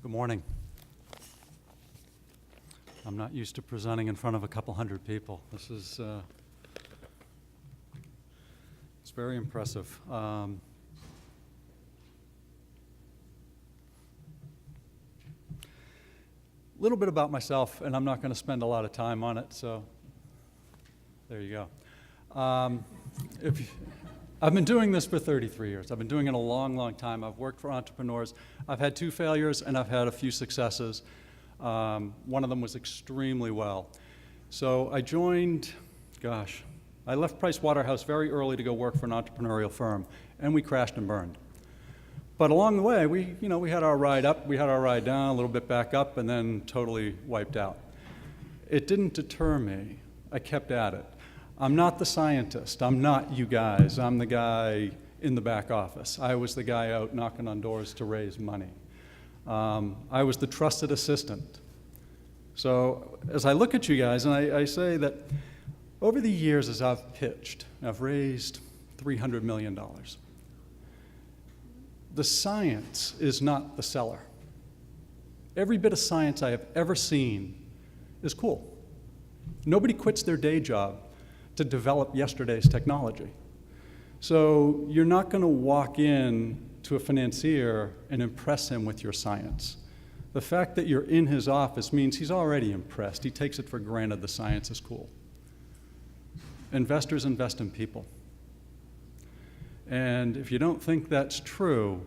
Good morning. I'm not used to presenting in front of a couple hundred people. This is, it's very impressive. A little bit about myself, and I'm not going to spend a lot of time on it, so there you go. I've been doing this for 33 years. I've been doing it a long, long time. I've worked for entrepreneurs. I've had 2 failures, and I've had a few successes. One of them was extremely well. So I joined, I left Price Waterhouse very early to go work for an entrepreneurial firm, and we crashed and burned. But along the way, we had our ride up, we had our ride down, a little bit back up, and then totally wiped out. It didn't deter me. I kept at it. I'm not the scientist. I'm not you guys. I'm the guy in the back office. I was the guy out knocking on doors to raise money. I was the trusted assistant. So as I look at you guys, and I say that over the years as I've pitched, I've raised $300 million. The science is not the seller. Every bit of science I have ever seen is cool. Nobody quits their day job to develop yesterday's technology. So you're not going to walk in to a financier and impress him with your science. The fact that you're in his office means he's already impressed. He takes it for granted the science is cool. Investors invest in people. And if you don't think that's true,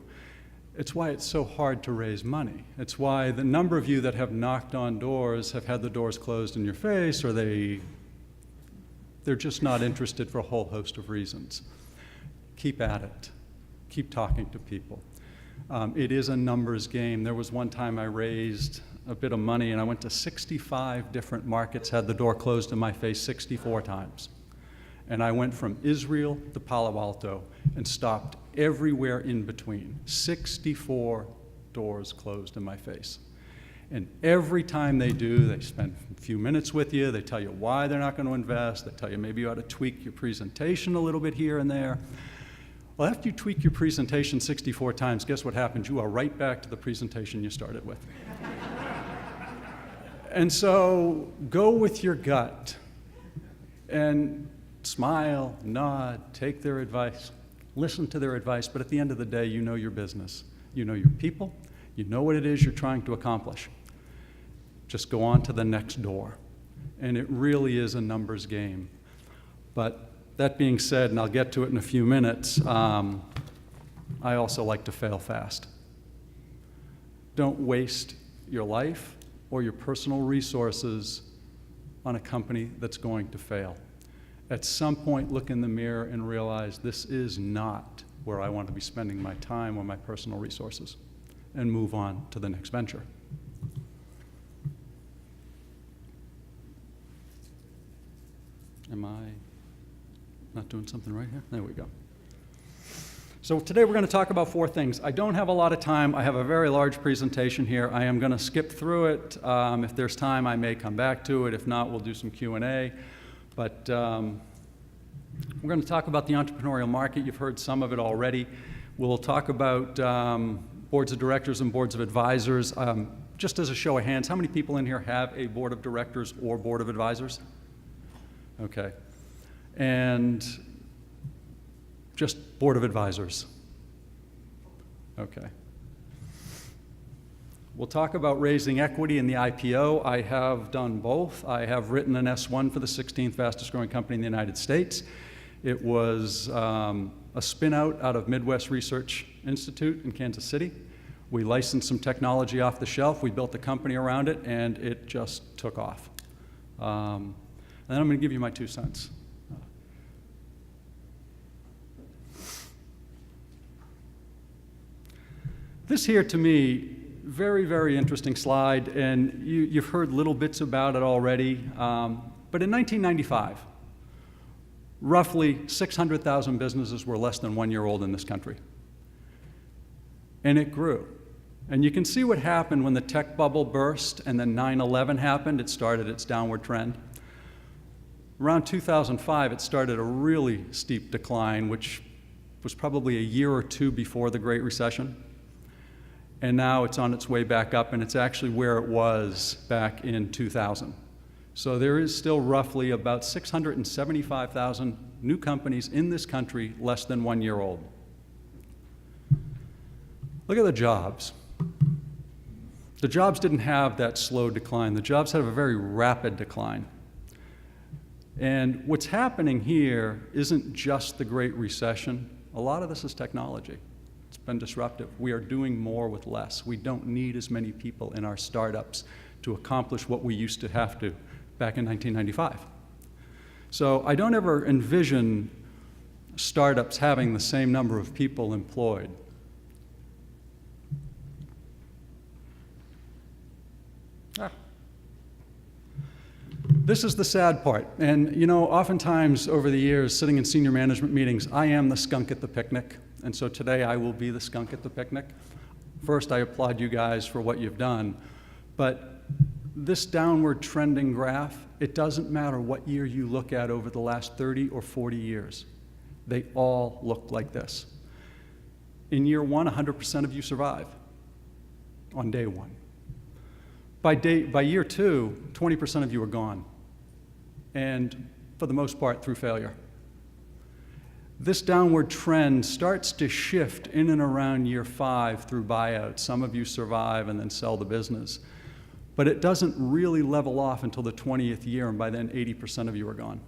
it's why it's so hard to raise money. It's why the number of you that have knocked on doors have had the doors closed in your face, or they're just not interested for a whole host of reasons. Keep at it. Keep talking to people. It is a numbers game. There was one time I raised a bit of money and I went to 65 different markets, had the door closed in my face 64 times. And I went from Israel to Palo Alto and stopped everywhere in between. 64 doors closed in my face. And every time they do, they spend a few minutes with you, they tell you why they're not going to invest, they tell you maybe you ought to tweak your presentation a little bit here and there. Well, after you tweak your presentation 64 times, guess what happens? You are right back to the presentation you started with. And so go with your gut and smile, nod, take their advice, listen to their advice, but at the end of the day, you know your business. You know your people. You know what it is you're trying to accomplish. Just go on to the next door. And it really is a numbers game. But that being said, and I'll get to it in a few minutes, I also like to fail fast. Don't waste your life or your personal resources on a company that's going to fail. At some point, look in the mirror and realize this is not where I want to be spending my time or my personal resources, and move on to the next venture. Am I not doing something right here? There we go. So today we're going to talk about 4 things. I don't have a lot of time. I have a very large presentation here. I am going to skip through it. If there's time, I may come back to it. If not, we'll do some Q&A. But we're going to talk about the entrepreneurial market. You've heard some of it already. We'll talk about boards of directors and boards of advisors. Just as a show of hands, how many people in here have a board of directors or board of advisors? Okay. And just board of advisors. Okay. We'll talk about raising equity in the IPO. I have done both. I have written an S1 for the 16th fastest growing company in the United States. It was a spin-out of Midwest Research Institute in Kansas City. We licensed some technology off the shelf. We built a company around it, and it just took off. And then I'm going to give you my 2 cents. This here, to me, very, very interesting slide, and you've heard little bits about it already. But in 1995, roughly 600,000 businesses were less than 1 year old in this country. And it grew. And you can see what happened when the tech bubble burst and then 9/11 happened. It started its downward trend. Around 2005, it started a really steep decline, which was probably a year or 2 before the Great Recession. and now it's on its way back up, and it's actually where it was back in 2000. So there is still roughly about 675,000 new companies in this country less than 1 year old. Look at the jobs. The jobs didn't have that slow decline. The jobs have a very rapid decline. And what's happening here isn't just the Great Recession. A lot of this is technology. It's been disruptive. We are doing more with less. We don't need as many people in our startups to accomplish what we used to have to back in 1995. So I don't ever envision startups having the same number of people employed. This is the sad part. And you know, oftentimes over the years, sitting in senior management meetings, I am the skunk at the picnic. And so today I will be the skunk at the picnic. First, I applaud you guys for what you've done. But this downward trending graph, it doesn't matter what year you look at over the last 30 or 40 years. They all look like this. In year one, 100% of you survive on day one. By year two, 20% of you are gone, and for the most part through failure. This downward trend starts to shift in and around year 5 through buyouts. Some of you survive and then sell the business, but it doesn't really level off until the 20th year, and by then 80% of you are gone.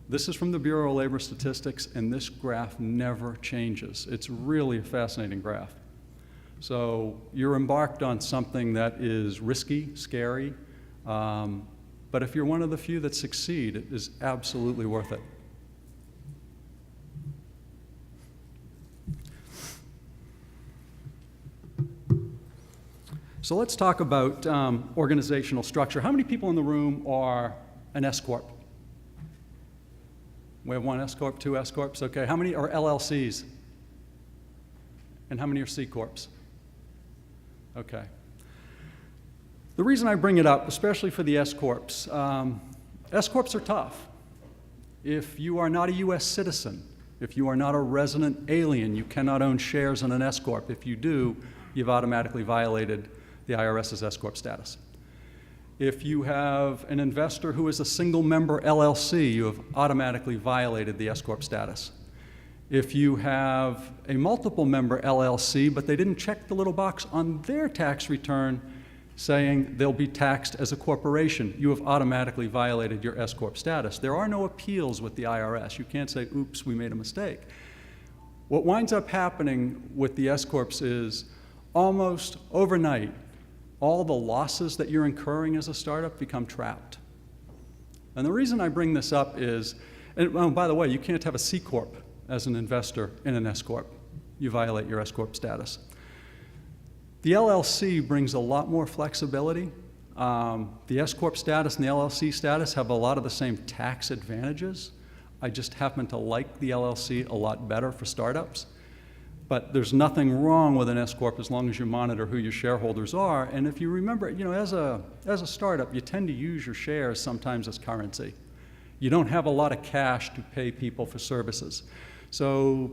This is from the Bureau of Labor Statistics, and this graph never changes. It's really a fascinating graph. So you're embarked on something that is risky, scary, but if you're one of the few that succeed, it is absolutely worth it. So let's talk about organizational structure. How many people in the room are an S-Corp? We have 1 S-Corp, 2 S-Corps, okay. How many are LLCs? And how many are C-Corps? Okay. The reason I bring it up, especially for the S-Corps, S-Corps are tough. If you are not a US citizen, if you are not a resident alien, you cannot own shares in an S-Corp. If you do, you've automatically violated the IRS's S-Corp status. If you have an investor who is a single member LLC, you have automatically violated the S-Corp status. If you have a multiple member LLC, but they didn't check the little box on their tax return saying they'll be taxed as a corporation, you have automatically violated your S-Corp status. There are no appeals with the IRS. You can't say, oops, we made a mistake. What winds up happening with the S-Corps is almost overnight, all the losses that you're incurring as a startup become trapped. And the reason I bring this up is, and oh, by the way, you can't have a C-Corp as an investor in an S-Corp. You violate your S-Corp status. The LLC brings a lot more flexibility. The S-Corp status and the LLC status have a lot of the same tax advantages. I just happen to like the LLC a lot better for startups. But there's nothing wrong with an S-Corp as long as you monitor who your shareholders are. And if you remember, you know, as a startup, you tend to use your shares sometimes as currency. You don't have a lot of cash to pay people for services. So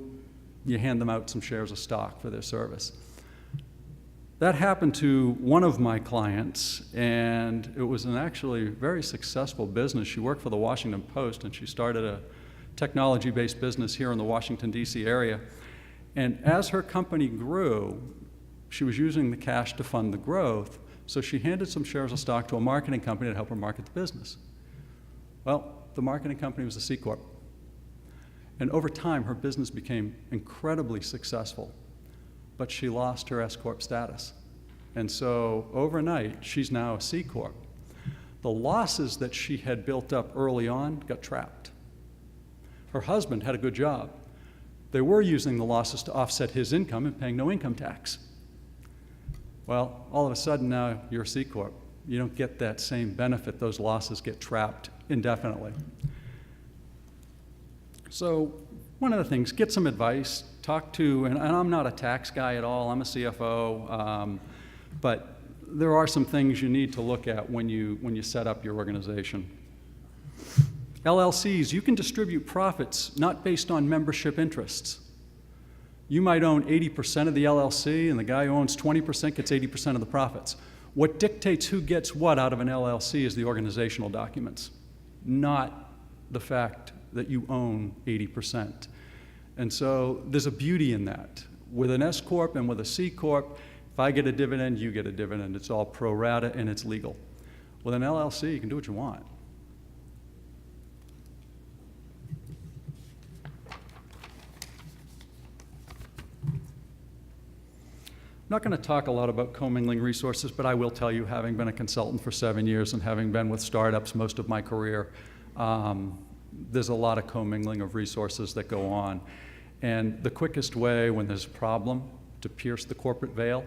you hand them out some shares of stock for their service. That happened to one of my clients, and it was an actually very successful business. She worked for the Washington Post, and she started a technology-based business here in the Washington, D.C. area. And as her company grew, she was using the cash to fund the growth, so she handed some shares of stock to a marketing company to help her market the business. Well, the marketing company was a C-Corp. And over time, her business became incredibly successful, but she lost her S-Corp status. And so overnight, she's now a C-Corp. The losses that she had built up early on got trapped. Her husband had a good job. They were using the losses to offset his income and paying no income tax. Well, all of a sudden now you're a C-Corp. You don't get that same benefit. Those losses get trapped indefinitely. So one of the things, get some advice, talk to, and I'm not a tax guy at all, I'm a CFO, but there are some things you need to look at when you set up your organization. LLCs, you can distribute profits not based on membership interests. You might own 80% of the LLC, and the guy who owns 20% gets 80% of the profits. What dictates who gets what out of an LLC is the organizational documents, not the fact that you own 80%. And so there's a beauty in that. With an S Corp and with a C Corp, if I get a dividend, you get a dividend. It's all pro rata and it's legal. With an LLC, you can do what you want. I'm not going to talk a lot about commingling resources, but I will tell you, having been a consultant for 7 years and having been with startups most of my career, there's a lot of commingling of resources that go on. And the quickest way when there's a problem to pierce the corporate veil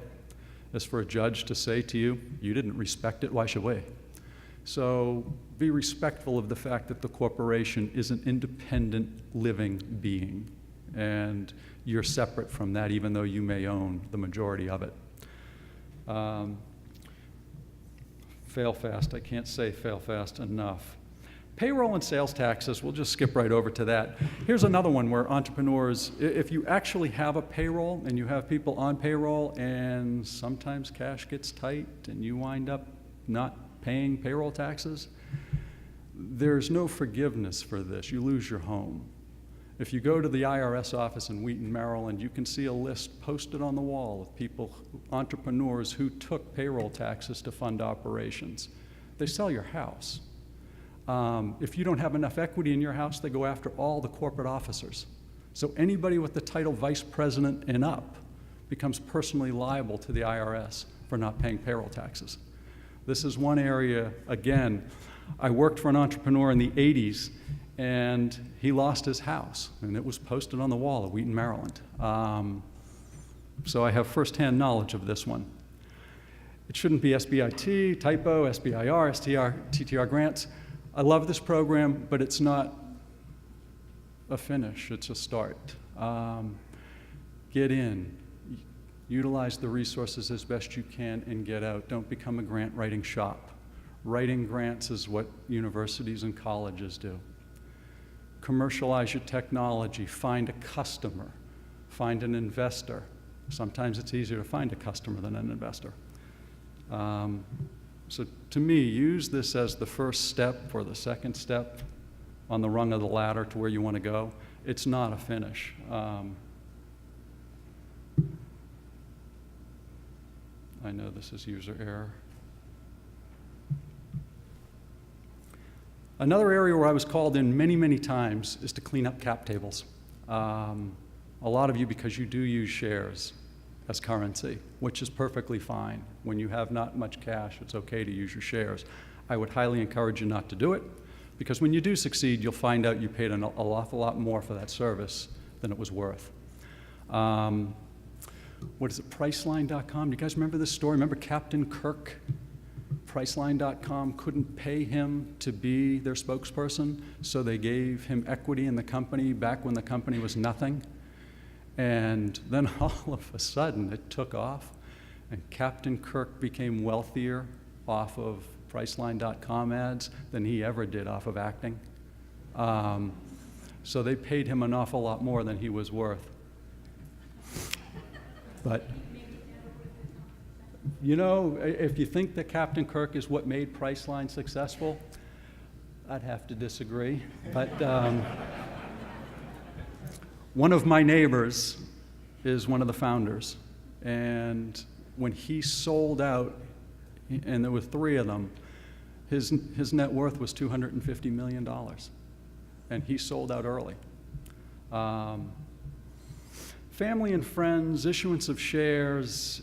is for a judge to say to you, you didn't respect it, why should we? So be respectful of the fact that the corporation is an independent living being. And you're separate from that, even though you may own the majority of it. Fail fast, I can't say fail fast enough. Payroll and sales taxes, we'll just skip right over to that. Here's another one where entrepreneurs, if you actually have a payroll and you have people on payroll and sometimes cash gets tight and you wind up not paying payroll taxes, there's no forgiveness for this. You lose your home. If you go to the IRS office in Wheaton, Maryland, you can see a list posted on the wall of people, entrepreneurs who took payroll taxes to fund operations. They sell your house. If you don't have enough equity in your house, they go after all the corporate officers. So anybody with the title vice president and up becomes personally liable to the IRS for not paying payroll taxes. This is one area, again, I worked for an entrepreneur in the 80s, and he lost his house, and it was posted on the wall of Wheaton, Maryland. So I have firsthand knowledge of this one. It shouldn't be SBIT, typo, SBIR, STTR grants. I love this program, but it's not a finish, it's a start. Get in, utilize the resources as best you can, and get out. Don't become a grant writing shop. Writing grants is what universities and colleges do. Commercialize your technology, find a customer, find an investor. Sometimes it's easier to find a customer than an investor. So to me, use this as the first step or the second step on the rung of the ladder to where you want to go. It's not a finish. I know this is user error. Another area where I was called in many, many times is to clean up cap tables. A lot of you, because you do use shares as currency, which is perfectly fine. When you have not much cash, it's okay to use your shares. I would highly encourage you not to do it, because when you do succeed, you'll find out you paid an awful lot more for that service than it was worth. What is it, Priceline.com? Do you guys remember this story? Remember Captain Kirk? Priceline.com couldn't pay him to be their spokesperson, so they gave him equity in the company back when the company was nothing. And then all of a sudden it took off, and Captain Kirk became wealthier off of Priceline.com ads than he ever did off of acting. So they paid him an awful lot more than he was worth. But you know, if you think that Captain Kirk is what made Priceline successful, I'd have to disagree. But one of my neighbors is one of the founders. And when he sold out, and there were 3 of them, his net worth was $250 million. And he sold out early. Family and friends, issuance of shares,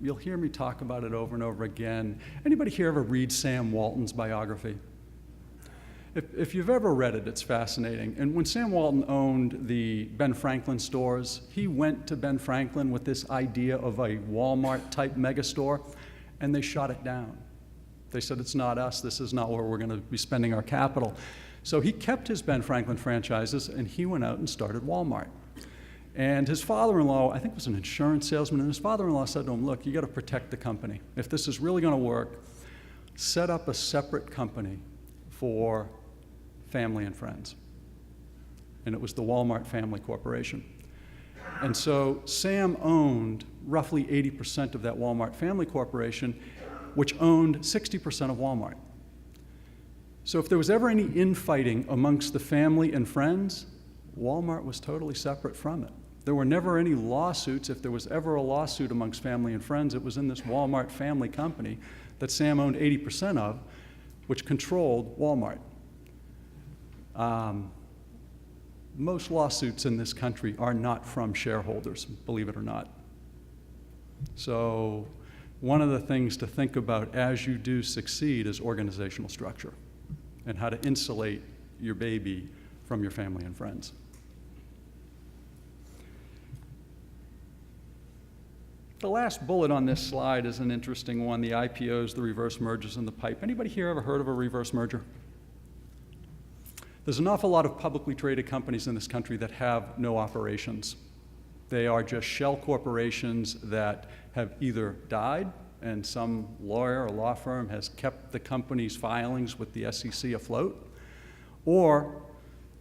you'll hear me talk about it over and over again. Anybody here ever read Sam Walton's biography? If you've ever read it, it's fascinating. And when Sam Walton owned the Ben Franklin stores, he went to Ben Franklin with this idea of a Walmart-type megastore, and they shot it down. They said, it's not us, this is not where we're going to be spending our capital. So he kept his Ben Franklin franchises, and he went out and started Walmart. And his father-in-law, I think was an insurance salesman, and his father-in-law said to him, look, you got to protect the company. If this is really going to work, set up a separate company for family and friends. And it was the Walmart Family Corporation. And so Sam owned roughly 80% of that Walmart family corporation, which owned 60% of Walmart. So if there was ever any infighting amongst the family and friends, Walmart was totally separate from it. There were never any lawsuits. If there was ever a lawsuit amongst family and friends, it was in this Walmart family company that Sam owned 80% of, which controlled Walmart. Most lawsuits in this country are not from shareholders, believe it or not. So one of the things to think about as you do succeed is organizational structure and how to insulate your baby from your family and friends. The last bullet on this slide is an interesting one, the IPOs, the reverse mergers, and the PIPE. Anybody here ever heard of a reverse merger? There's an awful lot of publicly traded companies in this country that have no operations. They are just shell corporations that have either died, and some lawyer or law firm has kept the company's filings with the SEC afloat, or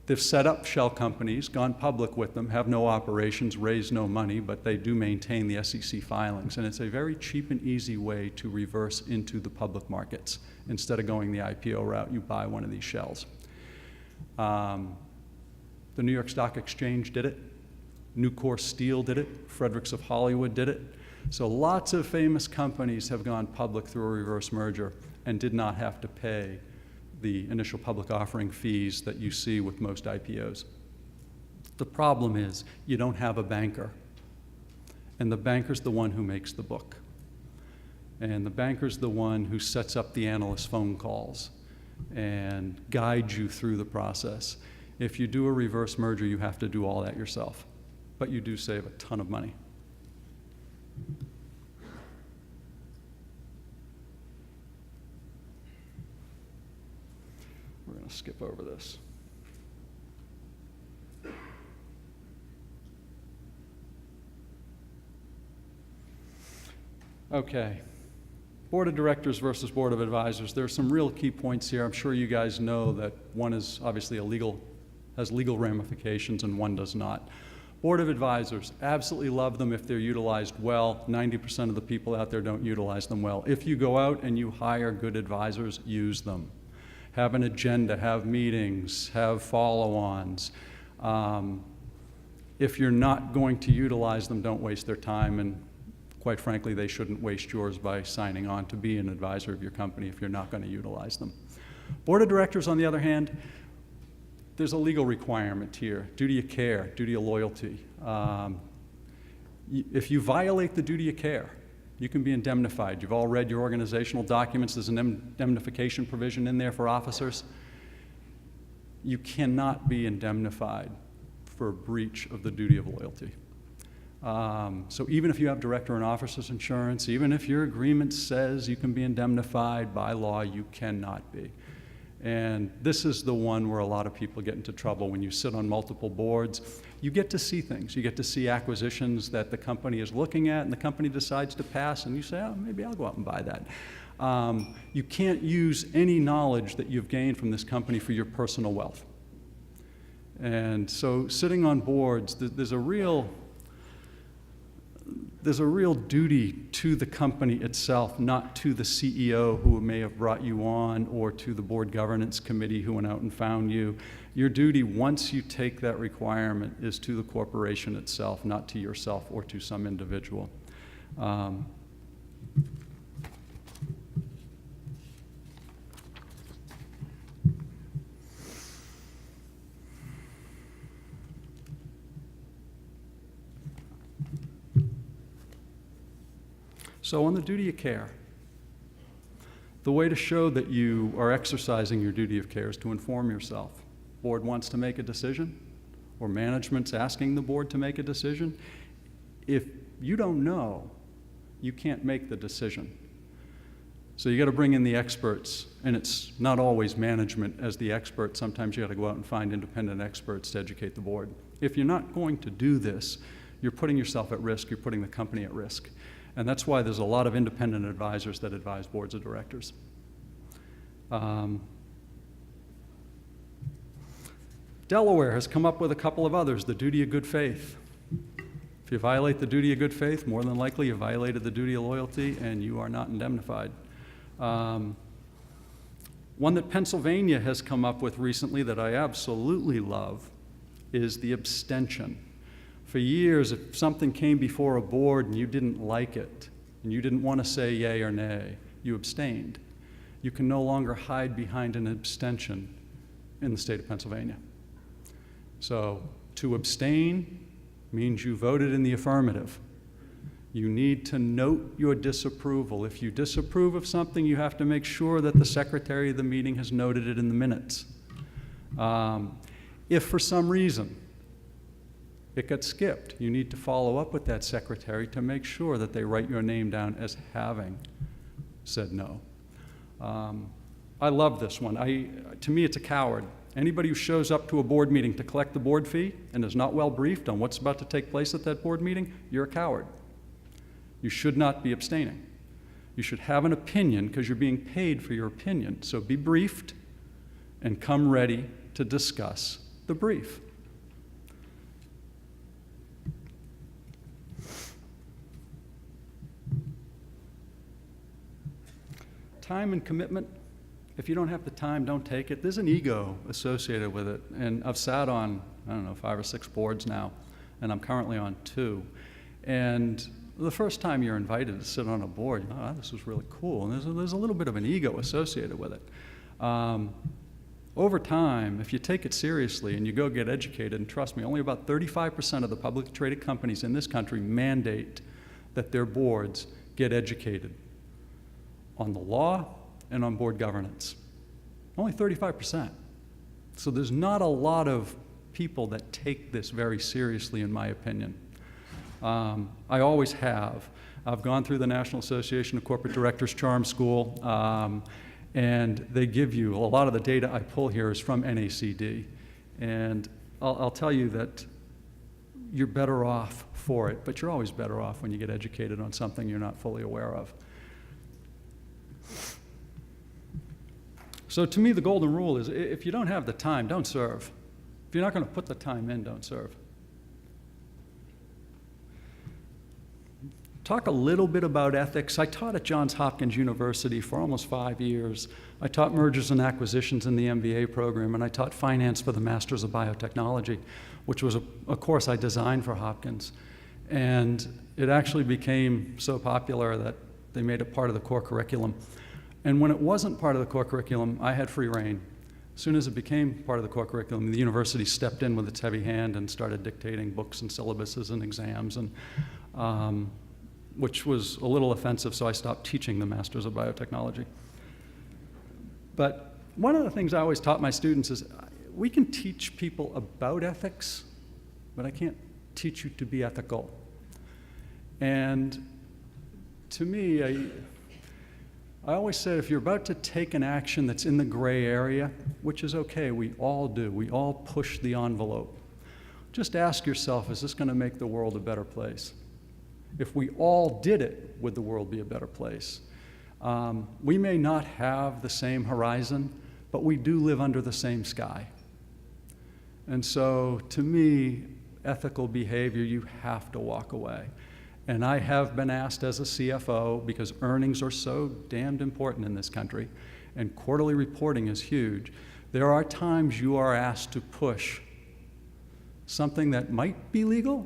they've set up shell companies, gone public with them, have no operations, raised no money, but they do maintain the SEC filings. And it's a very cheap and easy way to reverse into the public markets. Instead of going the IPO route, you buy one of these shells. The New York Stock Exchange did it. Nucor Steel did it. Fredericks of Hollywood did it. So lots of famous companies have gone public through a reverse merger and did not have to pay the initial public offering fees that you see with most IPOs. The problem is you don't have a banker, and the banker's the one who makes the book. And the banker's the one who sets up the analyst phone calls and guides you through the process. If you do a reverse merger, you have to do all that yourself, but you do save a ton of money. We're going to skip over this. Okay. Board of directors versus board of advisors. There are some real key points here. I'm sure you guys know that one is obviously has legal ramifications and one does not. Board of advisors, absolutely love them if they're utilized well. 90% of the people out there don't utilize them well. If you go out and you hire good advisors, use them. Have an agenda, have meetings, have follow-ons. If you're not going to utilize them, don't waste their time, and quite frankly, they shouldn't waste yours by signing on to be an advisor of your company if you're not going to utilize them. Board of directors, on the other hand, there's a legal requirement here, duty of care, duty of loyalty. If you violate the duty of care, you can be indemnified. You've all read your organizational documents. There's an indemnification provision in there for officers. You cannot be indemnified for a breach of the duty of loyalty. So even if you have director and officers insurance, even if your agreement says you can be indemnified, by law you cannot be. And this is the one where a lot of people get into trouble when you sit on multiple boards. You get to see things. You get to see acquisitions that the company is looking at and the company decides to pass, and you say, oh, maybe I'll go out and buy that. You can't use any knowledge that you've gained from this company for your personal wealth. And so sitting on boards, there's a real duty to the company itself, not to the CEO who may have brought you on or to the board governance committee who went out and found you. Your duty, once you take that requirement, is to the corporation itself, not to yourself or to some individual. So on the duty of care, the way to show that you are exercising your duty of care is to inform yourself. Board wants to make a decision, or management's asking the board to make a decision. If you don't know, you can't make the decision. So you got to bring in the experts, and it's not always management as the expert. Sometimes you got to go out and find independent experts to educate the board. If you're not going to do this, you're putting yourself at risk, you're putting the company at risk. And that's why there's a lot of independent advisors that advise boards of directors. Delaware has come up with a couple of others, the duty of good faith. If you violate the duty of good faith, more than likely you violated the duty of loyalty and you are not indemnified. One that Pennsylvania has come up with recently that I absolutely love is the abstention. For years, if something came before a board and you didn't like it, and you didn't want to say yay or nay, you abstained. You can no longer hide behind an abstention in the state of Pennsylvania. So to abstain means you voted in the affirmative. You need to note your disapproval. If you disapprove of something, you have to make sure that the secretary of the meeting has noted it in the minutes. If for some reason it got skipped, you need to follow up with that secretary to make sure that they write your name down as having said no. I love this one. To me, it's a coward. Anybody who shows up to a board meeting to collect the board fee and is not well briefed on what's about to take place at that board meeting, you're a coward. You should not be abstaining. You should have an opinion because you're being paid for your opinion. So be briefed and come ready to discuss the brief. Time and commitment. If you don't have the time, don't take it. There's an ego associated with it. And I've sat on, 5 or 6 boards now, and I'm currently on 2. And the first time you're invited to sit on a board, this was really cool. And there's a little bit of an ego associated with it. Over time, if you take it seriously and you go get educated, and trust me, only about 35% of the publicly traded companies in this country mandate that their boards get educated on the law and on board governance. Only 35%. So there's not a lot of people that take this very seriously, in my opinion. I always have. I've gone through the National Association of Corporate Directors Charm School, and they give you, a lot of the data I pull here is from NACD. And I'll tell you that you're better off for it, but you're always better off when you get educated on something you're not fully aware of. So to me, the golden rule is if you don't have the time, don't serve. If you're not going to put the time in, don't serve. Talk a little bit about ethics. I taught at Johns Hopkins University for almost 5 years. I taught mergers and acquisitions in the MBA program, and I taught finance for the Masters of Biotechnology, which was a course I designed for Hopkins. And it actually became so popular that they made it part of the core curriculum. And when it wasn't part of the core curriculum, I had free rein. As soon as it became part of the core curriculum, the university stepped in with its heavy hand and started dictating books and syllabuses and exams, and which was a little offensive, so I stopped teaching the Masters of Biotechnology. But one of the things I always taught my students is we can teach people about ethics, but I can't teach you to be ethical. And to me, I always said if you're about to take an action that's in the gray area, which is okay, we all do, we all push the envelope, just ask yourself, is this going to make the world a better place? If we all did it, would the world be a better place? We may not have the same horizon, but we do live under the same sky. And so, to me, ethical behavior, you have to walk away. And I have been asked as a CFO, because earnings are so damned important in this country, and quarterly reporting is huge, there are times you are asked to push something that might be legal,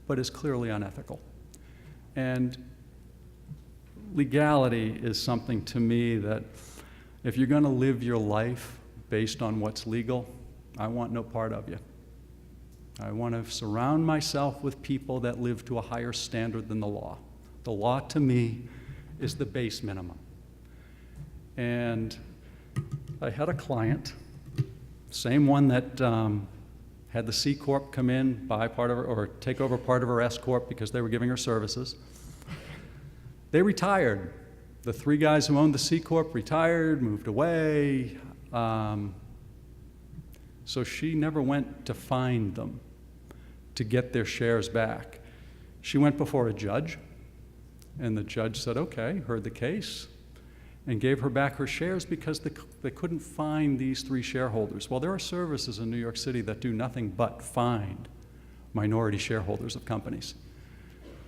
but is clearly unethical. And legality is something to me that if you're going to live your life based on what's legal, I want no part of you. I want to surround myself with people that live to a higher standard than the law. The law, to me, is the base minimum. And I had a client, same one that had the C Corp come in, buy part of her, or take over part of her S Corp because they were giving her services. They retired. The 3 guys who owned the C Corp retired, moved away. So she never went to find them to get their shares back. She went before a judge, and the judge said, okay, heard the case, and gave her back her shares because they couldn't find these 3 shareholders. Well, there are services in New York City that do nothing but find minority shareholders of companies.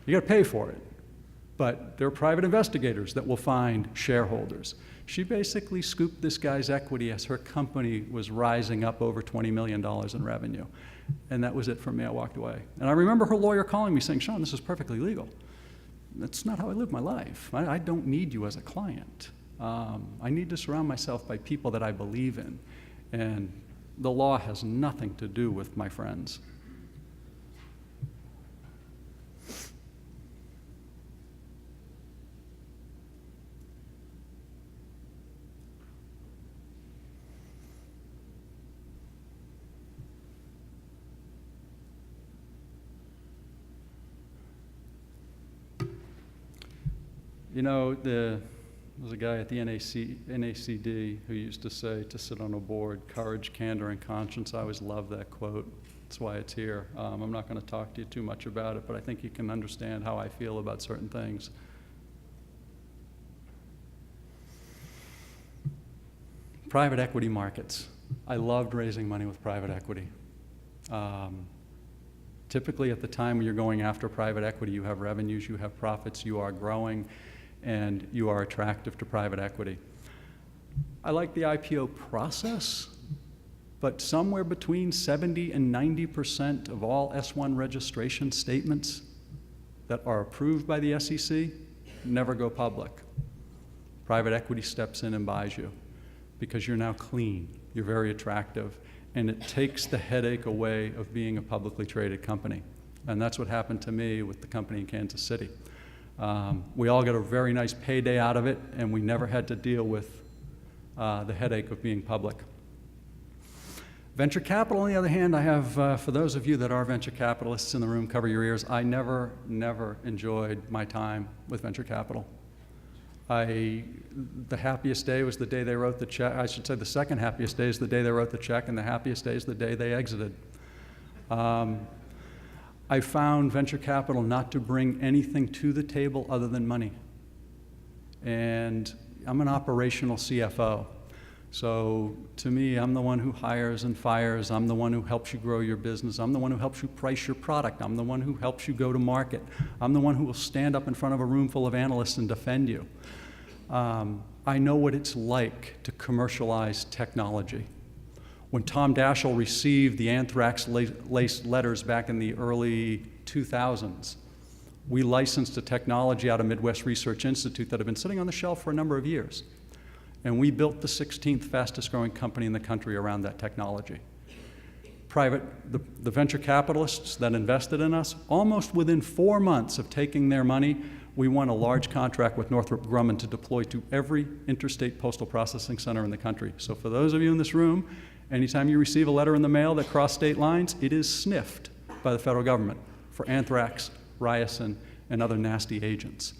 You got to pay for it, but there are private investigators that will find shareholders. She basically scooped this guy's equity as her company was rising up over $20 million in revenue. And that was it for me. I walked away. And I remember her lawyer calling me saying, Sean, this is perfectly legal. That's not how I live my life. I don't need you as a client. I need to surround myself by people that I believe in. And the law has nothing to do with my friends. You know, there was a guy at the NACD who used to say to sit on a board, courage, candor, and conscience. I always love that quote. That's why it's here. I'm not going to talk to you too much about it, but I think you can understand how I feel about certain things. Private equity markets. I loved raising money with private equity. Typically at the time when you're going after private equity, you have revenues, you have profits, you are growing, and you are attractive to private equity. I like the IPO process, but somewhere between 70 and 90% of all S1 registration statements that are approved by the SEC never go public. Private equity steps in and buys you because you're now clean, you're very attractive, and it takes the headache away of being a publicly traded company. And that's what happened to me with the company in Kansas City. We all got a very nice payday out of it, and we never had to deal with the headache of being public. Venture capital, on the other hand, I have, for those of you that are venture capitalists in the room, cover your ears. I never enjoyed my time with venture capital. The happiest day was the day they wrote the check. I should say the second happiest day is the day they wrote the check, and the happiest day is the day they exited. I found venture capital not to bring anything to the table other than money. And I'm an operational CFO. So to me, I'm the one who hires and fires. I'm the one who helps you grow your business. I'm the one who helps you price your product. I'm the one who helps you go to market. I'm the one who will stand up in front of a room full of analysts and defend you. I know what it's like to commercialize technology. When Tom Daschle received the anthrax-laced letters back in the early 2000s, we licensed a technology out of Midwest Research Institute that had been sitting on the shelf for a number of years. And we built the 16th fastest growing company in the country around that technology. The venture capitalists that invested in us, almost within 4 months of taking their money, we won a large contract with Northrop Grumman to deploy to every interstate postal processing center in the country. So for those of you in this room, anytime you receive a letter in the mail that crossed state lines, it is sniffed by the federal government for anthrax, ricin, and other nasty agents.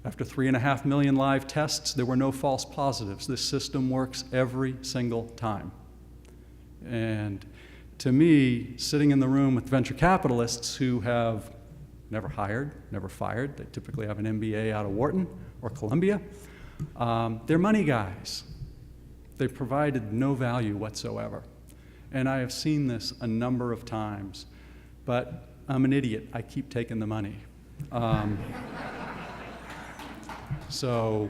After 3.5 million live tests, there were no false positives. This system works every single time. And to me, sitting in the room with venture capitalists who have never hired, never fired, they typically have an MBA out of Wharton or Columbia, they're money guys. They provided no value whatsoever. And I have seen this a number of times, but I'm an idiot. I keep taking the money. So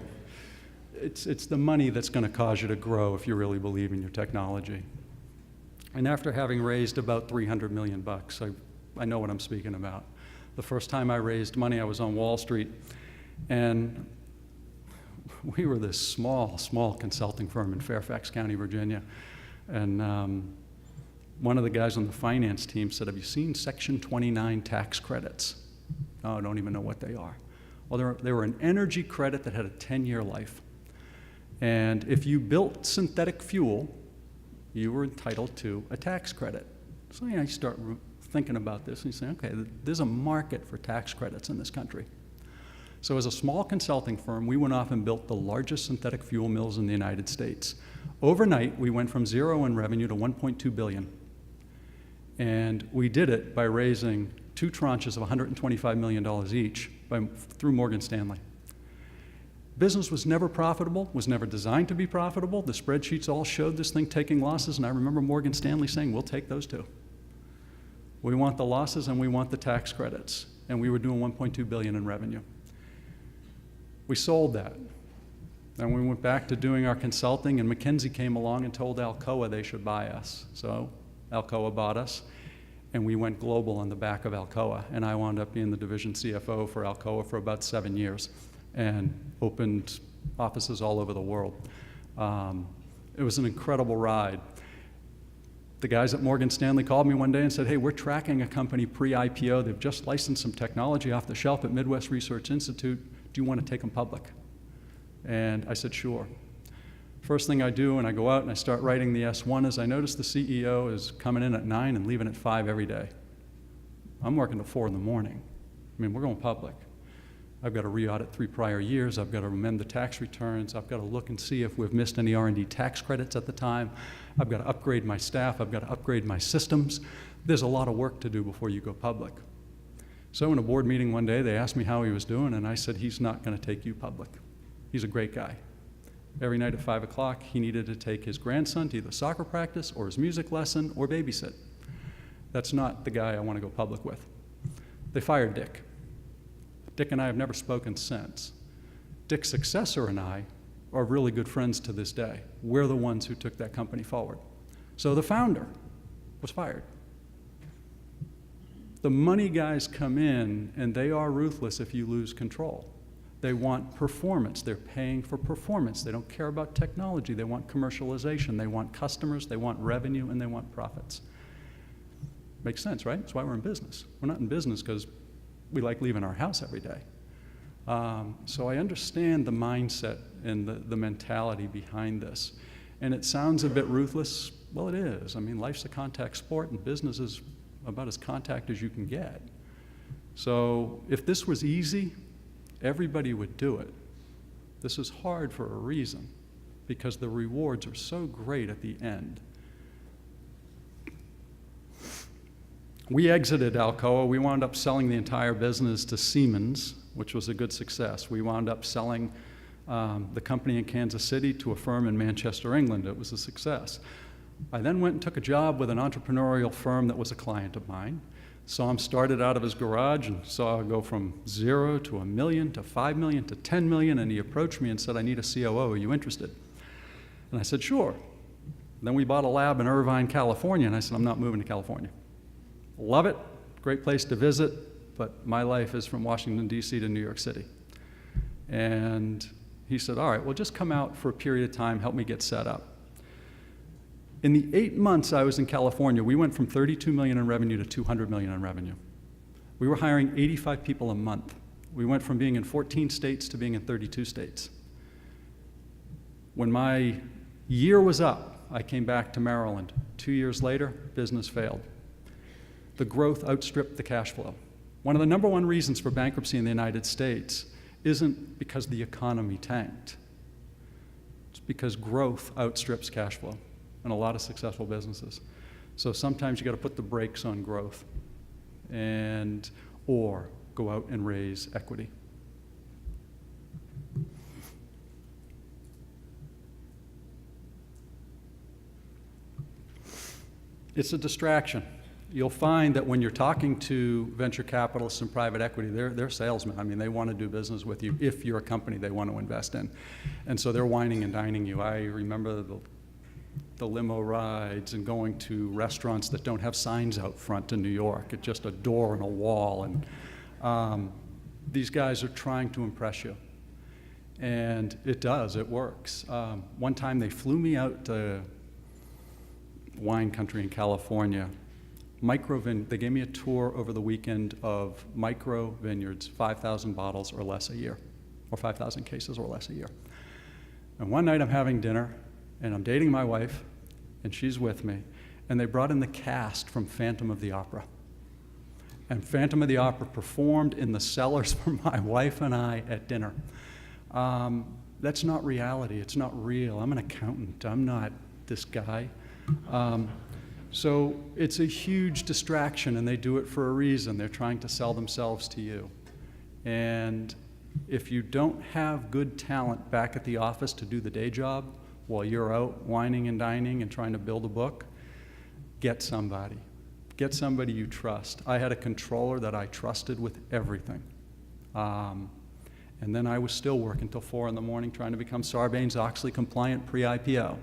it's the money that's going to cause you to grow if you really believe in your technology. And after having raised about $300 million, I know what I'm speaking about. The first time I raised money, I was on Wall Street, and we were this small consulting firm in Fairfax County, Virginia. And one of the guys on the finance team said, have you seen Section 29 tax credits? Oh, I don't even know what they are. Well, they were an energy credit that had a 10-year life. And if you built synthetic fuel, you were entitled to a tax credit. So you start thinking about this and you say, okay, there's a market for tax credits in this country. So as a small consulting firm, we went off and built the largest synthetic fuel mills in the United States. Overnight, we went from 0 in revenue to $1.2 billion. And we did it by raising 2 tranches of $125 million each through Morgan Stanley. Business was never profitable, was never designed to be profitable. The spreadsheets all showed this thing taking losses, and I remember Morgan Stanley saying, we'll take those too. We want the losses and we want the tax credits. And we were doing $1.2 billion in revenue. We sold that. And we went back to doing our consulting, and McKinsey came along and told Alcoa they should buy us. So Alcoa bought us, and we went global on the back of Alcoa. And I wound up being the division CFO for Alcoa for about 7 years and opened offices all over the world. It was an incredible ride. The guys at Morgan Stanley called me one day and said, hey, we're tracking a company pre-IPO. They've just licensed some technology off the shelf at Midwest Research Institute. Do you want to take them public? And I said, sure. First thing I do when I go out and I start writing the S1 is I notice the CEO is coming in at 9 and leaving at 5 every day. I'm working till 4 in the morning. I mean, we're going public. I've got to re-audit 3 prior years. I've got to amend the tax returns. I've got to look and see if we've missed any R&D tax credits at the time. I've got to upgrade my staff. I've got to upgrade my systems. There's a lot of work to do before you go public. So in a board meeting one day, they asked me how he was doing, and I said, he's not going to take you public. He's a great guy. Every night at 5 o'clock, he needed to take his grandson to either soccer practice or his music lesson or babysit. That's not the guy I want to go public with. They fired Dick. Dick and I have never spoken since. Dick's successor and I are really good friends to this day. We're the ones who took that company forward. So the founder was fired. The money guys come in, and they are ruthless if you lose control. They want performance. They're paying for performance. They don't care about technology. They want commercialization. They want customers. They want revenue, and they want profits. Makes sense, right? That's why we're in business. We're not in business because we like leaving our house every day. So I understand the mindset and the mentality behind this. And it sounds a bit ruthless. Well, it is. I mean, life's a contact sport, and business is about as contact as you can get. So if this was easy, everybody would do it. This is hard for a reason, because the rewards are so great at the end. We exited Alcoa. We wound up selling the entire business to Siemens, which was a good success. We wound up selling the company in Kansas City to a firm in Manchester, England. It was a success. I then went and took a job with an entrepreneurial firm that was a client of mine. Saw him started out of his garage and saw him go from 0 to $1 million to $5 million to $10 million, and he approached me and said, I need a COO, are you interested? And I said, sure. Then we bought a lab in Irvine, California, and I said, I'm not moving to California. Love it, great place to visit, but my life is from Washington, D.C. to New York City. And he said, all right, well, just come out for a period of time, help me get set up. In the 8 months I was in California, we went from 32 million in revenue to 200 million in revenue. We were hiring 85 people a month. We went from being in 14 states to being in 32 states. When my year was up, I came back to Maryland. 2 years later, business failed. The growth outstripped the cash flow. One of the #1 reasons for bankruptcy in the United States isn't because the economy tanked. It's because growth outstrips cash flow in a lot of successful businesses. So sometimes you got to put the brakes on growth or go out and raise equity. It's a distraction. You'll find that when you're talking to venture capitalists and private equity, they're salesmen. I mean, they want to do business with you if you're a company they want to invest in. And so they're wining and dining you. I remember the limo rides and going to restaurants that don't have signs out front in New York. It's just a door and a wall. And these guys are trying to impress you. And it does, it works. One time they flew me out to wine country in California. They gave me a tour over the weekend of micro vineyards, 5,000 bottles or less a year, or 5,000 cases or less a year. And one night I'm having dinner, and I'm dating my wife, and she's with me, and they brought in the cast from Phantom of the Opera. And Phantom of the Opera performed in the cellars for my wife and I at dinner. That's not reality, it's not real. I'm an accountant, I'm not this guy. So it's a huge distraction, and they do it for a reason. They're trying to sell themselves to you. And if you don't have good talent back at the office to do the day job while you're out wining and dining and trying to build a book, get somebody. Get somebody you trust. I had a controller that I trusted with everything. And then I was still working till 4 in the morning trying to become Sarbanes-Oxley compliant pre-IPO.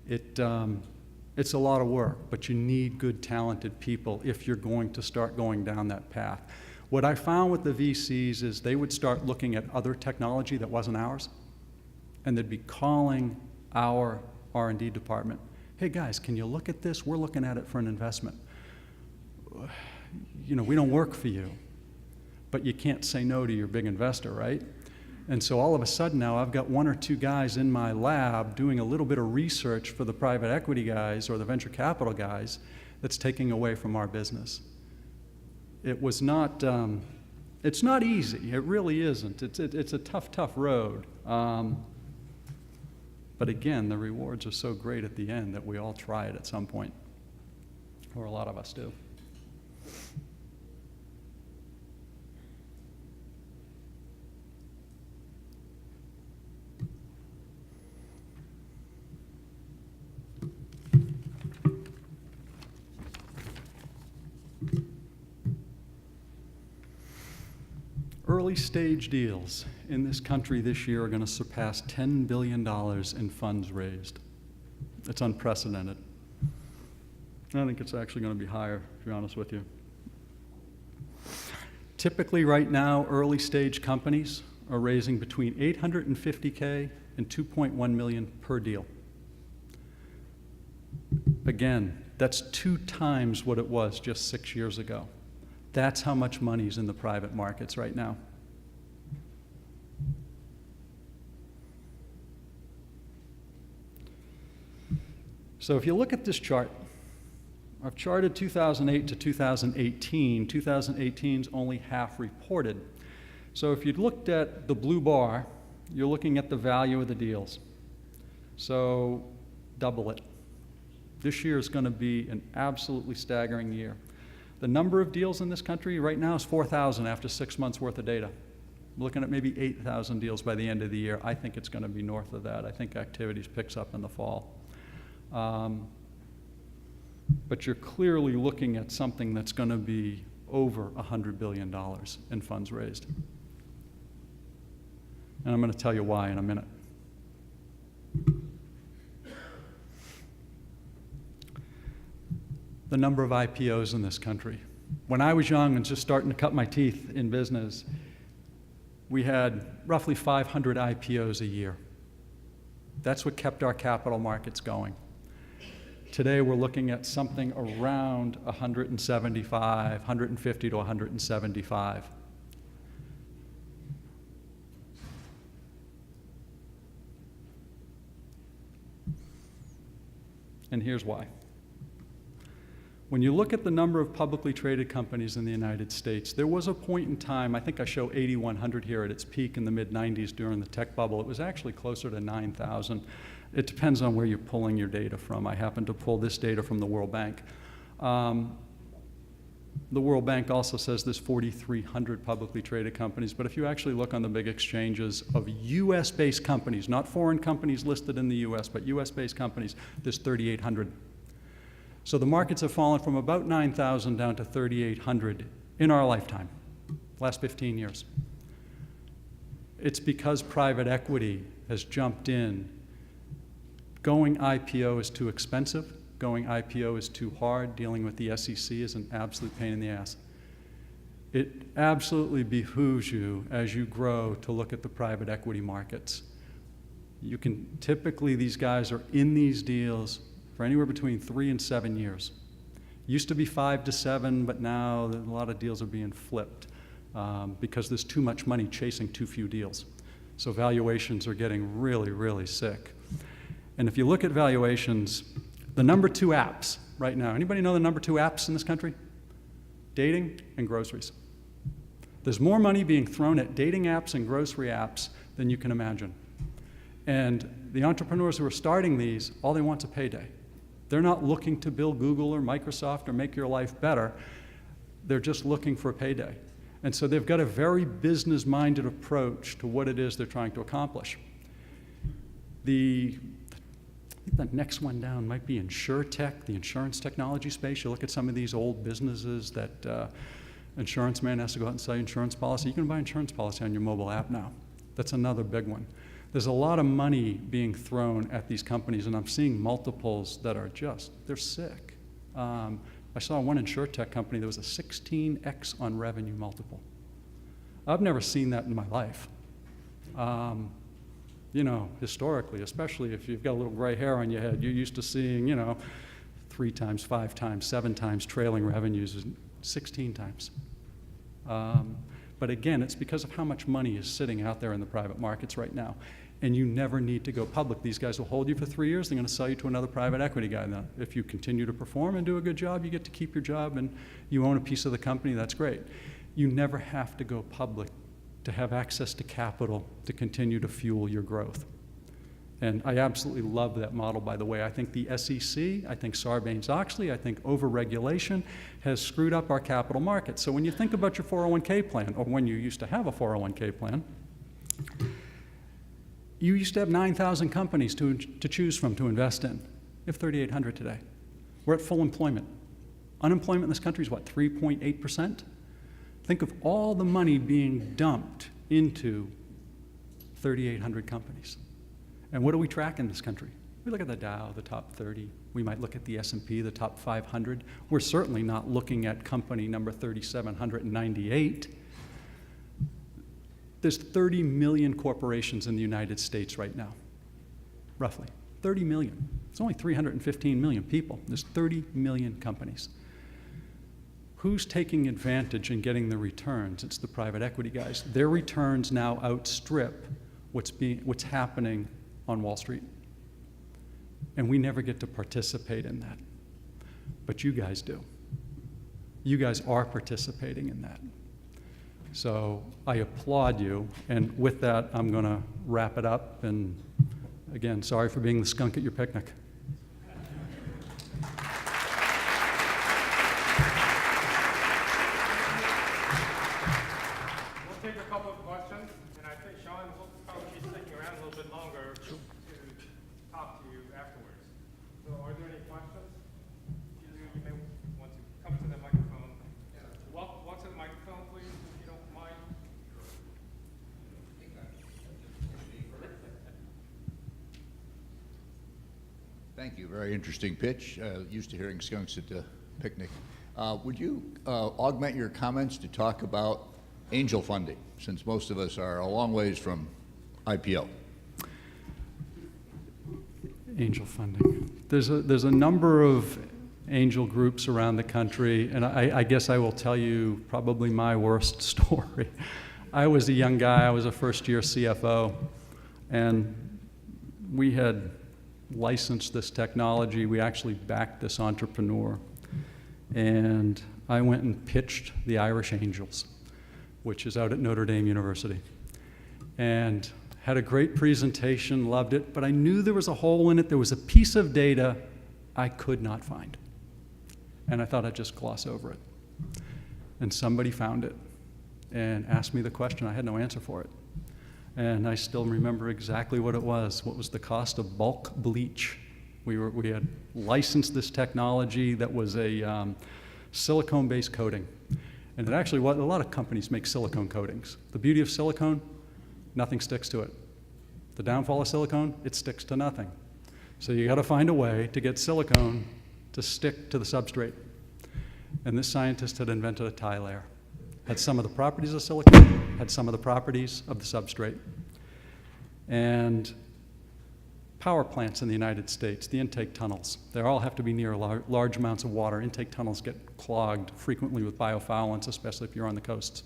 It's a lot of work, but you need good, talented people if you're going to start going down that path. What I found with the VCs is they would start looking at other technology that wasn't ours, and they'd be calling our R&D department, hey guys, can you look at this? We're looking at it for an investment. You know, we don't work for you, but you can't say no to your big investor, right? And so all of a sudden now I've got 1 or 2 guys in my lab doing a little bit of research for the private equity guys or the venture capital guys that's taking away from our business. It was not, it's not easy, it really isn't. It's a tough road. But again, the rewards are so great at the end that we all try it at some point, or a lot of us do. Early stage deals in this country this year are going to surpass $10 billion in funds raised. It's unprecedented. I think it's actually going to be higher, to be honest with you. Typically right now, early stage companies are raising between $850K and $2.1 million per deal. Again, that's 2 times what it was just 6 years ago. That's how much money is in the private markets right now. So if you look at this chart, I've charted 2008 to 2018. 2018 is only half reported. So if you looked at the blue bar, you're looking at the value of the deals. So double it. This year is going to be an absolutely staggering year. The number of deals in this country right now is 4,000 after 6 months worth of data. I'm looking at maybe 8,000 deals by the end of the year. I think it's going to be north of that. I think activities picks up in the fall. But you're clearly looking at something that's going to be over $100 billion in funds raised. And I'm going to tell you why in a minute. The number of IPOs in this country. When I was young and just starting to cut my teeth in business, we had roughly 500 IPOs a year. That's what kept our capital markets going. Today we're looking at something around 175, 150 to 175. And here's why. When you look at the number of publicly traded companies in the United States, there was a point in time, I think I show 8,100 here at its peak in the mid-90s during the tech bubble. It was actually closer to 9,000. It depends on where you're pulling your data from. I happen to pull this data from the World Bank. The World Bank also says there's 4,300 publicly traded companies, but if you actually look on the big exchanges of US-based companies, not foreign companies listed in the US, but US-based companies, there's 3,800. So the markets have fallen from about 9,000 down to 3,800 in our lifetime, last 15 years. It's because private equity has jumped in. Going IPO is too expensive. Going IPO is too hard. Dealing with the SEC is an absolute pain in the ass. It absolutely behooves you as you grow to look at the private equity markets. You can, typically these guys are in these deals for anywhere between 3 and 7 years. Used to be 5 to 7, but now a lot of deals are being flipped because there's too much money chasing too few deals. So valuations are getting really, really sick. And if you look at valuations, the number 2 apps right now, anybody know the number 2 apps in this country? Dating and groceries. There's more money being thrown at dating apps and grocery apps than you can imagine. And the entrepreneurs who are starting these, all they want is a payday. They're not looking to build Google or Microsoft or make your life better. They're just looking for a payday. And so they've got a very business-minded approach to what it is they're trying to accomplish. The think the next one down might be InsurTech, the insurance technology space. You look at some of these old businesses that insurance man has to go out and sell you insurance policy. You can buy insurance policy on your mobile app now. That's another big one. There's a lot of money being thrown at these companies, and I'm seeing multiples that are just, they're sick. I saw one InsurTech company that was a 16x on revenue multiple. I've never seen that in my life. You know, historically, especially if you've got a little gray hair on your head, you're used to seeing, you know, 3 times, 5 times, 7 times trailing revenues, 16 times. But again, it's because of how much money is sitting out there in the private markets right now. And you never need to go public. These guys will hold you for 3 years. They're going to sell you to another private equity guy. Now, if you continue to perform and do a good job, you get to keep your job and you own a piece of the company. That's great. You never have to go public to have access to capital to continue to fuel your growth. And I absolutely love that model, by the way. I think the SEC, I think Sarbanes-Oxley, I think overregulation has screwed up our capital markets. So when you think about your 401k plan, or when you used to have a 401k plan, you used to have 9,000 companies to choose from to invest in. You have 3,800 today. We're at full employment. Unemployment in this country is what, 3.8%? Think of all the money being dumped into 3,800 companies. And what do we track in this country? We look at the Dow, the top 30. We might look at the S&P, the top 500. We're certainly not looking at company number 3,798. There's 30 million corporations in the United States right now, roughly. 30 million. It's only 315 million people. There's 30 million companies. Who's taking advantage and getting the returns? It's the private equity guys. Their returns now outstrip what's happening on Wall Street. And we never get to participate in that. But you guys do. You guys are participating in that. So I applaud you. And with that, I'm going to wrap it up. And again, sorry for being the skunk at your picnic. Thank you. Very interesting pitch. Used to hearing skunks at the picnic. Would you augment your comments to talk about angel funding, since most of us are a long ways from IPO? Angel funding. There's a number of angel groups around the country, and I guess I will tell you probably my worst story. I was a young guy. I was a first-year CFO, and we had licensed this technology. We actually backed this entrepreneur. And I went and pitched the Irish Angels, which is out at Notre Dame University. And had a great presentation, loved it, but I knew there was a hole in it. There was a piece of data I could not find. And I thought I'd just gloss over it. And somebody found it and asked me the question. I had no answer for it. And I still remember exactly what it was. What was the cost of bulk bleach? We had licensed this technology that was a silicone-based coating. And it actually, a lot of companies make silicone coatings. The beauty of silicone, nothing sticks to it. The downfall of silicone, it sticks to nothing. So you got to find a way to get silicone to stick to the substrate. And this scientist had invented a tie layer. Had some of the properties of silicone, had some of the properties of the substrate. And power plants in the United States, the intake tunnels, they all have to be near large amounts of water. Intake tunnels get clogged frequently with biofoulants, especially if you're on the coasts.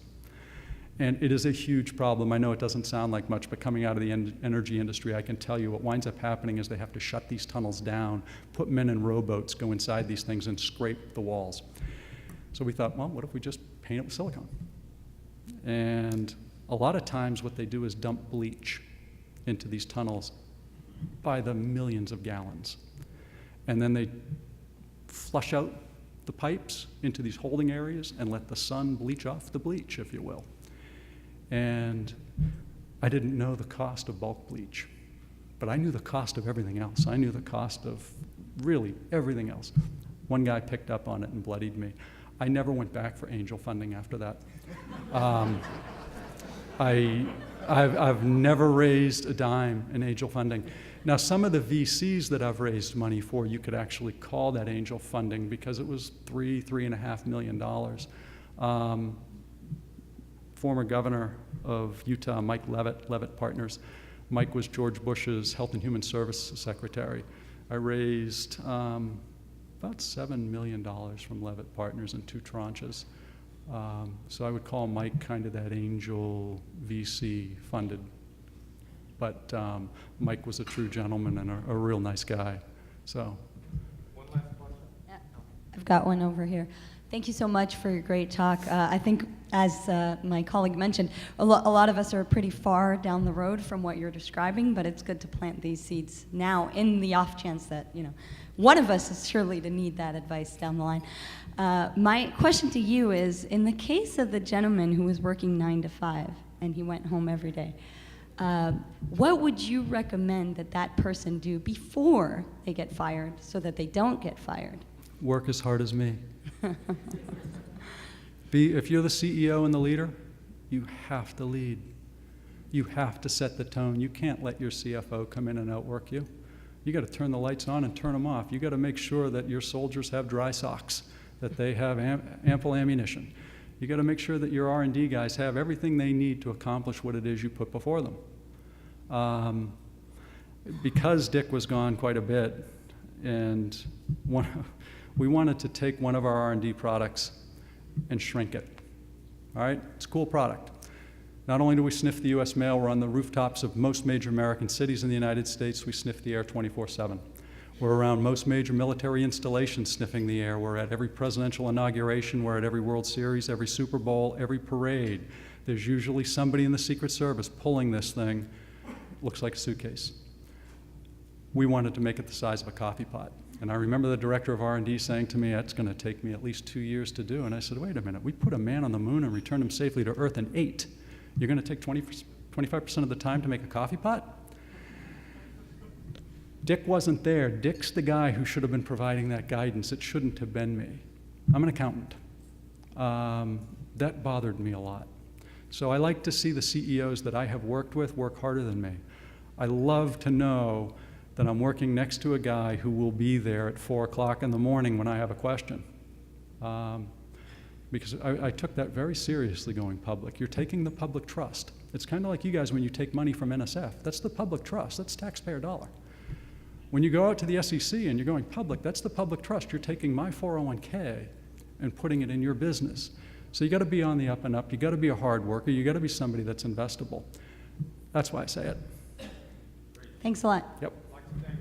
And it is a huge problem. I know it doesn't sound like much, but coming out of the energy industry, I can tell you what winds up happening is they have to shut these tunnels down, put men in rowboats, go inside these things and scrape the walls. So we thought, well, what if we just paint it with silicone? And a lot of times what they do is dump bleach into these tunnels by the millions of gallons. And then they flush out the pipes into these holding areas and let the sun bleach off the bleach, if you will. And I didn't know the cost of bulk bleach, but I knew the cost of everything else. I knew the cost of really everything else. One guy picked up on it and bloodied me. I never went back for angel funding after that. I've never raised a dime in angel funding. Now, some of the VCs that I've raised money for, you could actually call that angel funding because it was $3.5 million. Former governor of Utah, Mike Levitt Partners. Mike was George Bush's Health and Human Services Secretary. I raised about $7 million from Levitt Partners in 2 tranches. So I would call Mike kind of that angel VC funded. But Mike was a true gentleman and a real nice guy. So. One last question? Yeah. I've got one over here. Thank you so much for your great talk. I think, as my colleague mentioned, a lot of us are pretty far down the road from what you're describing, but it's good to plant these seeds now in the off chance that, you know, one of us is surely to need that advice down the line. My question to you is, in the case of the gentleman who was working 9 to 5 and he went home every day, what would you recommend that that person do before they get fired so that they don't get fired? Work as hard as me. If you're the CEO and the leader, you have to lead. You have to set the tone. You can't let your CFO come in and outwork you. You got to turn the lights on and turn them off. You got to make sure that your soldiers have dry socks, that they have ample ammunition. You got to make sure that your R&D guys have everything they need to accomplish what it is you put before them. Because Dick was gone quite a bit, and we wanted to take one of our R&D products and shrink it. All right, it's a cool product. Not only do we sniff the US mail, we're on the rooftops of most major American cities in the United States. We sniff the air 24/7. We're around most major military installations sniffing the air. We're at every presidential inauguration. We're at every World Series, every Super Bowl, every parade. There's usually somebody in the Secret Service pulling this thing. Looks like a suitcase. We wanted to make it the size of a coffee pot. And I remember the director of R&D saying to me, that's going to take me at least 2 years to do. And I said, wait a minute, we put a man on the moon and returned him safely to Earth in 8. You're going to take 25% of the time to make a coffee pot? Dick wasn't there. Dick's the guy who should have been providing that guidance. It shouldn't have been me. I'm an accountant. That bothered me a lot. So I like to see the CEOs that I have worked with work harder than me. I love to know that I'm working next to a guy who will be there at 4 o'clock in the morning when I have a question. Because I took that very seriously going public. You're taking the public trust. It's kind of like you guys when you take money from NSF. That's the public trust. That's taxpayer dollar. When you go out to the SEC and you're going public, that's the public trust. You're taking my 401k and putting it in your business. So you got to be on the up and up. You got to be a hard worker. You got to be somebody that's investable. That's why I say it. Thanks a lot. Yep. I'd like to thank